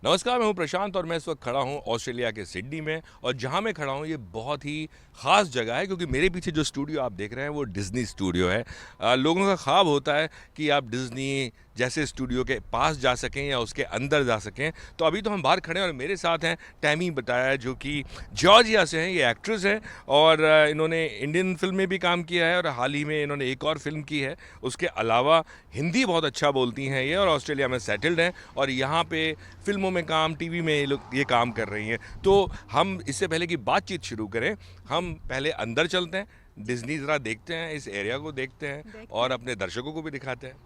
नमस्कार, मैं हूं प्रशांत और मैं इस वक्त खड़ा हूं ऑस्ट्रेलिया के सिडनी में। और जहां मैं खड़ा हूं ये बहुत ही ख़ास जगह है, क्योंकि मेरे पीछे जो स्टूडियो आप देख रहे हैं वो डिज़नी स्टूडियो है। लोगों का ख्वाब होता है कि आप डिज़नी जैसे स्टूडियो के पास जा सकें या उसके अंदर जा सकें। तो अभी तो हम बाहर खड़े हैं और मेरे साथ हैं टैमी बताया, जो कि जॉर्जिया से हैं। ये एक्ट्रेस हैं और इन्होंने इंडियन फिल्म में भी काम किया है और हाल ही में इन्होंने एक और फिल्म की है। उसके अलावा हिंदी बहुत अच्छा बोलती हैं ये और ऑस्ट्रेलिया में सेटल्ड हैं और यहाँ पे फिल्मों में काम, टीवी में ये काम कर रही हैं। तो हम इससे पहले कि बातचीत शुरू करें, हम पहले अंदर चलते हैं, डिज्नी ज़रा देखते हैं, इस एरिया को देखते हैं और अपने दर्शकों को भी दिखाते हैं।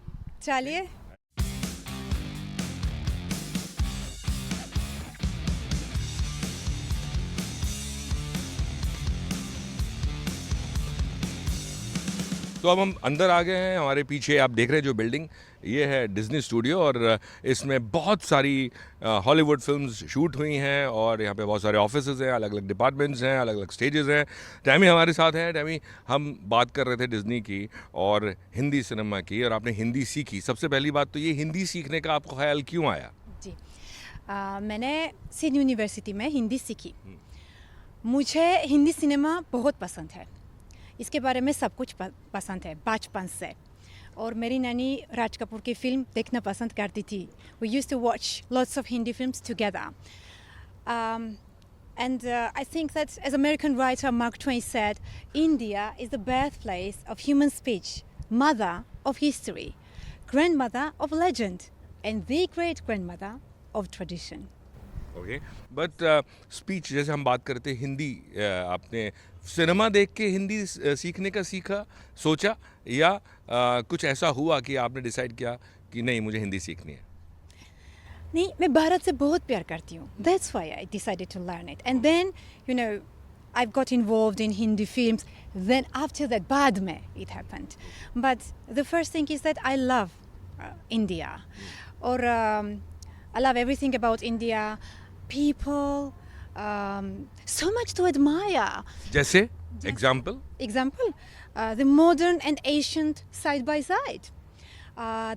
चलिए। तो अब हम अंदर आ गए हैं। हमारे पीछे आप देख रहे हैं जो बिल्डिंग, ये है डिज्नी स्टूडियो और इसमें बहुत सारी हॉलीवुड फिल्म्स शूट हुई हैं और यहाँ पे बहुत सारे ऑफिसेज हैं, अलग अलग डिपार्टमेंट्स हैं, अलग अलग स्टेजेस हैं। टैमी हमारे साथ हैं। टैमी, हम बात कर रहे थे डिज्नी की और हिंदी सिनेमा की, और आपने हिंदी सीखी। सबसे पहली बात तो ये, हिंदी सीखने का आपको ख्याल क्यों आया? जी। मैंने सिडनी यूनिवर्सिटी में हिंदी सीखी। मुझे हिंदी सिनेमा बहुत पसंद है। इसके बारे में सब कुछ पसंद है बचपन से। और मेरी नानी राज कपूर की फिल्म देखना पसंद करती थी। We used to watch lots of Hindi films together. And I think that, as American writer Mark Twain said, India is the birthplace of human speech, mother of history, grandmother of legend, and the great grandmother of tradition. Okay, but speech जैसे हम बात करते हैं हिंदी, आपने cinema देख के हिंदी सीखने का सीखा, सोचा, या कुछ ऐसा हुआ कि आपने डिसाइड किया कि नहीं, मुझे हिंदी सीखनी है? नहीं, मैं भारत से बहुत प्यार करती हूँ. That's why I decided to learn it. And then, you know, I've got involved in Hindi films. Then after that, बाद में it happened. But the first thing is that I love India. Or I love everything about India. People, so much to admire. जैसे example? Example, the modern and ancient side by side.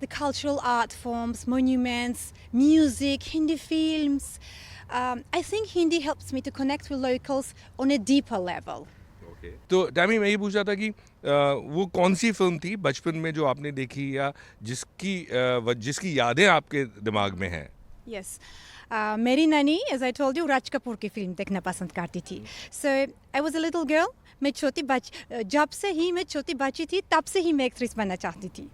The cultural art forms, monuments, music, Hindi films. I think Hindi helps me to connect with locals on a deeper level. तो Tammy, मैं ये पूछ रहा था कि वो कौन सी film थी बचपन में जो आपने देखी, या जिसकी यादें आपके दिमाग में हैं? Yes. मेरी नानी, as I told you, Raj Kapoor की फिल्म देखना पसंद करती थी. So I was a little girl. जब से ही मैं छोटी बच्ची थी, तब से ही मैं एक्ट्रेस बनना चाहती थी.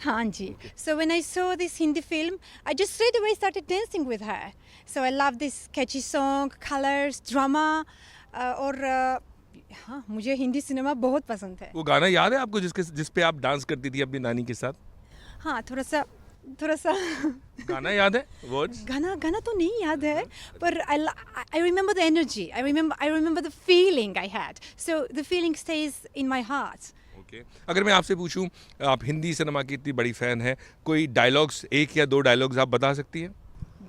हाँ जी. So when I saw this Hindi film, I just straight away started dancing with her. So I love this catchy song, colors, drama, और हाँ, मुझे हिंदी सिनेमा बहुत पसंद है. वो गाना याद है आपको जिस पे आप डांस करती थी अपनी नानी के साथ? हाँ, थोड़ा सा गाना याद है? वर्ड्स? गाना तो नहीं याद है, पर I remember the energy. I remember the feeling I had. So the feeling stays in my heart. Okay, अगर मैं आपसे पूछूं, आप हिंदी सिनेमा की इतनी बड़ी फैन हैं, कोई डायलॉग्स, एक या दो डायलॉग्स आप बता सकती हैं?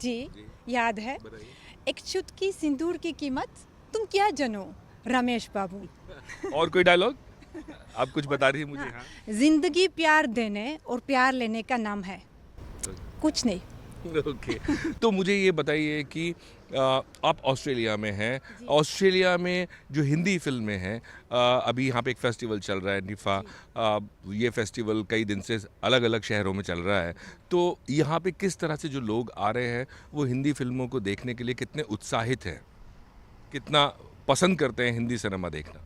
जी, याद है. एक चुटकी सिंदूर की कीमत तुम क्या जानो, रमेश बाबू. और कोई डायलॉग आप कुछ बता रही हैं मुझे? हाँ। जिंदगी प्यार देने और प्यार लेने का नाम है, कुछ नहीं. ओके, तो मुझे ये बताइए कि आप ऑस्ट्रेलिया में हैं। ऑस्ट्रेलिया में जो हिंदी फिल्में हैं, अभी यहाँ पे एक फेस्टिवल चल रहा है, निफा। ये फेस्टिवल कई दिन से अलग अलग शहरों में चल रहा है। तो यहाँ पे किस तरह से जो लोग आ रहे हैं वो हिंदी फिल्मों को देखने के लिए कितने उत्साहित हैं, कितना पसंद करते हैं हिंदी सिनेमा देखना?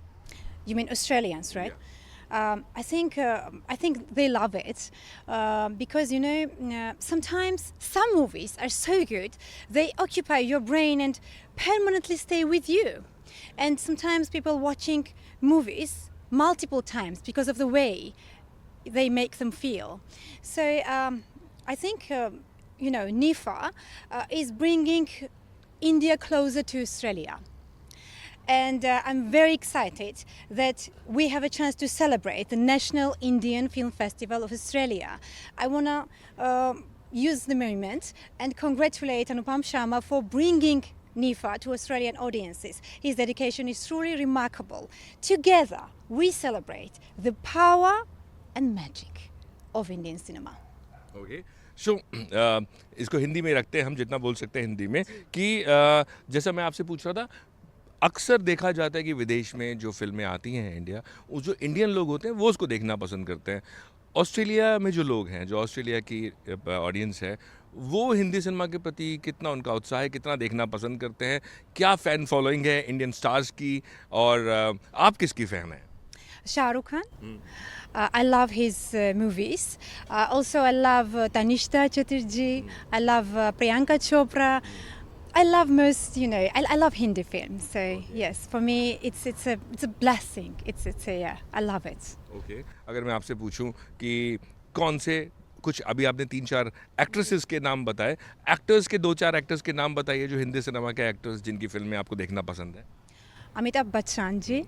You mean Australians, right? I think they love it because, you know, sometimes some movies are so good they occupy your brain and permanently stay with you. And sometimes people watching movies multiple times because of the way they make them feel. So I think you know, NIFA is bringing India closer to Australia. And I'm very excited that we have a chance to celebrate the National Indian Film Festival of Australia. I want to use the moment and congratulate Anupam Sharma for bringing NIFA to Australian audiences. His dedication is truly remarkable. Together, we celebrate the power and magic of Indian cinema. Okay, so इसको हिंदी में रखते हैं, हम जितना बोल सकते हैं हिंदी में कि जैसा मैं आपसे पूछ रहा था, अक्सर देखा जाता है कि विदेश में जो फिल्में आती हैं इंडिया, वो जो इंडियन लोग होते हैं वो उसको देखना पसंद करते हैं। ऑस्ट्रेलिया में जो लोग हैं, जो ऑस्ट्रेलिया की ऑडियंस है, वो हिंदी सिनेमा के प्रति कितना उनका उत्साह है, कितना देखना पसंद करते हैं, क्या फ़ैन फॉलोइंग है इंडियन स्टार्स की, और आप किसकी फ़ैन हैं? Shah Rukh Khan. I love his movies. Also, I love Tanishta Chatterjee. I love Priyanka Chopra. I love most, I love Hindi films. So yes, for me, it's a blessing. Yeah, I love it. Okay, अगर मैं आपसे पूछूं कि कौन से कुछ, अभी आपने 3-4 एक्ट्रेसेस के नाम बताए, एक्टर्स के 2-4 एक्टर्स के नाम बताइए जो हिंदी सिनेमा के एक्टर्स जिनकी फिल्में आपको देखना पसंद है। Amitabh Bachchan ji,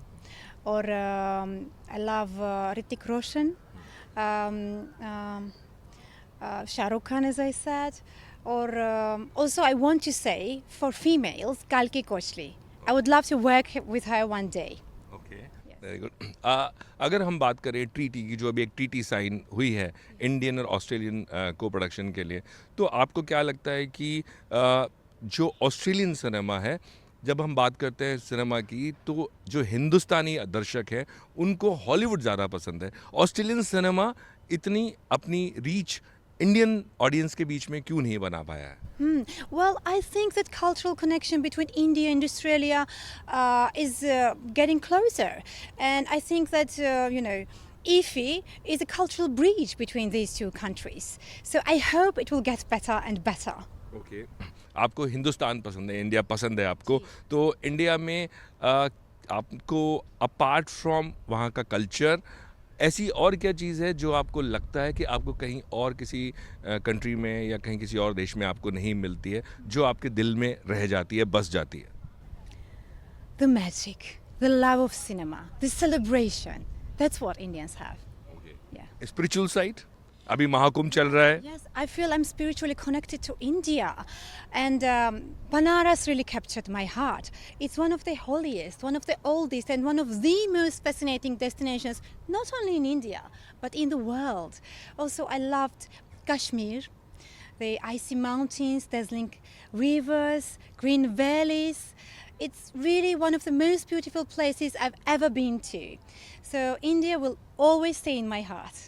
or I love Hrithik Roshan, Shah Rukh Khan, as I said, or also I want to say for females, Kalki Kochli. I would love to work with her one day. Okay, very good. अगर हम बात करें treaty की, जो अभी एक treaty sign हुई है इंडियन और ऑस्ट्रेलियन को प्रोडक्शन के लिए, तो आपको क्या लगता है कि जो ऑस्ट्रेलियन सिनेमा है, जब हम बात करते हैं सिनेमा की, तो जो हिंदुस्तानी दर्शक है उनको हॉलीवुड ज़्यादा पसंद है, ऑस्ट्रेलियन सिनेमा इतनी अपनी रीच इंडियन ऑडियंस के बीच में क्यों नहीं बना पाया है? Well, I think that cultural connection between India and Australia is getting closer, and I think that IFI is a cultural bridge between these two countries. So I hope it will get better and better. Okay, आपको हिंदुस्तान पसंद है, India पसंद है आपको, तो India में आपको apart from वहाँ का कल्चर, ऐसी और क्या चीज़ है जो आपको लगता है कि आपको कहीं और किसी कंट्री में या कहीं किसी और देश में आपको नहीं मिलती है, जो आपके दिल में रह जाती है, बस जाती है? The magic, the love of cinema, the celebration. That's what Indians have. Yeah. Spiritual side, अभी महाकुंभ चल रहा है। Yes, I feel I'm spiritually connected to India, and Banaras really captured my heart. It's one of the holiest, one of the oldest, and one of the most fascinating destinations, not only in India, but in the world. Also, I loved Kashmir, the icy mountains, dazzling rivers, green valleys. It's really one of the most beautiful places I've ever been to. So, India will always stay in my heart.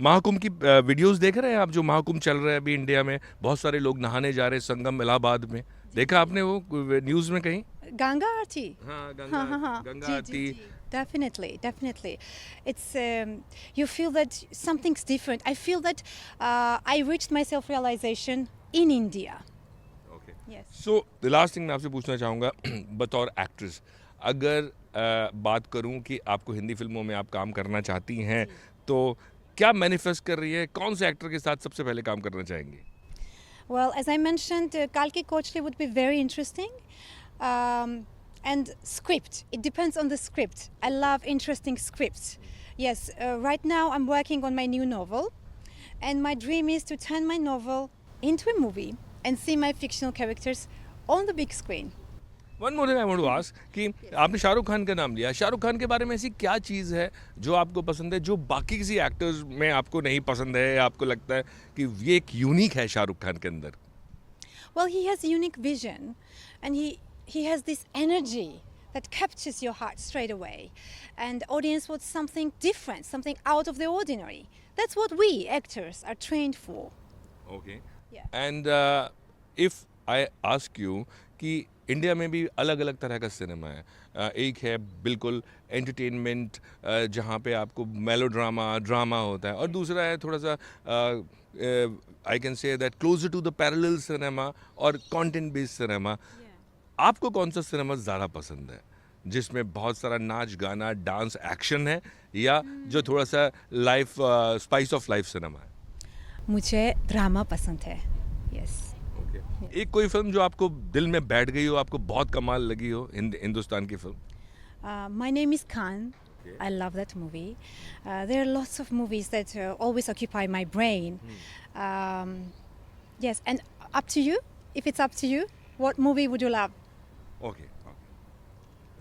Mahakumbh की videos देख रहे हैं आप, जो महाकुंभ चल रहा है अभी इंडिया में, बहुत सारे लोग नहाने जा रहे हैं संगम इलाहाबाद में, देखा आपने वो न्यूज़ में कहीं? Ganga Aarti. हाँ, हाँ, गंगा जी, आरती। जी, जी. Definitely. It's you feel that something's different. I feel that I reached my self-realization in India. Okay, Yes. So the last thing मैं आपसे पूछना चाहूँगा, बतौर एक्ट्रेस, अगर बात करूँ कि आपको हिंदी फिल्मों में आप काम करना चाहती हैं, तो क्या मैनिफेस्ट कर रही है, कौन से एक्टर के साथ सबसे पहले काम करना चाहेंगे? Well, as I mentioned, Kalki Kochli would be very interesting. And script. It depends on the script. I love interesting scripts. Yes, right now I'm working on my new novel, and my dream is to turn my novel into a movie and see my fictional characters on the big screen. One more thing I want to ask कि आपने शाहरुख खान का नाम लिया, शाहरुख खान के बारे में ऐसी क्या चीज़ है जो आपको पसंद है, जो बाकी किसी एक्टर्स में आपको नहीं पसंद है, या आपको लगता है कि ये एक यूनिक है शाहरुख खान के अंदर? Well, he has a unique vision, and he has this energy that captures your heart straight away, and audience wants something different, something out of the ordinary. That's what we actors are trained for. Okay, Yeah. And if I ask you कि India में भी अलग अलग तरह का cinema है, एक है बिल्कुल एंटरटेनमेंट, जहाँ पे आपको ड्रामा होता है, और दूसरा है थोड़ा सा I can say that closer to the parallel cinema और कंटेंट बेस्ड सिनेमा। आपको कौन सा सिनेमा ज़्यादा पसंद है, जिसमें बहुत सारा नाच गाना डांस एक्शन है, या जो थोड़ा सा life spice of life cinema है? मुझे ड्रामा पसंद है. Yes. ओके, एक कोई फिल्म जो आपको दिल में बैठ गई हो, आपको बहुत कमाल लगी हो, हिंदुस्तान की film? My name is Khan. I love that movie. There are lots of movies that always occupy my brain. Yes, and up to you. If it's up to you, what movie would you love? Okay,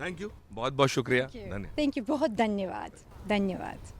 thank you, बहुत बहुत शुक्रिया, धन्यवाद। Thank you. बहुत धन्यवाद.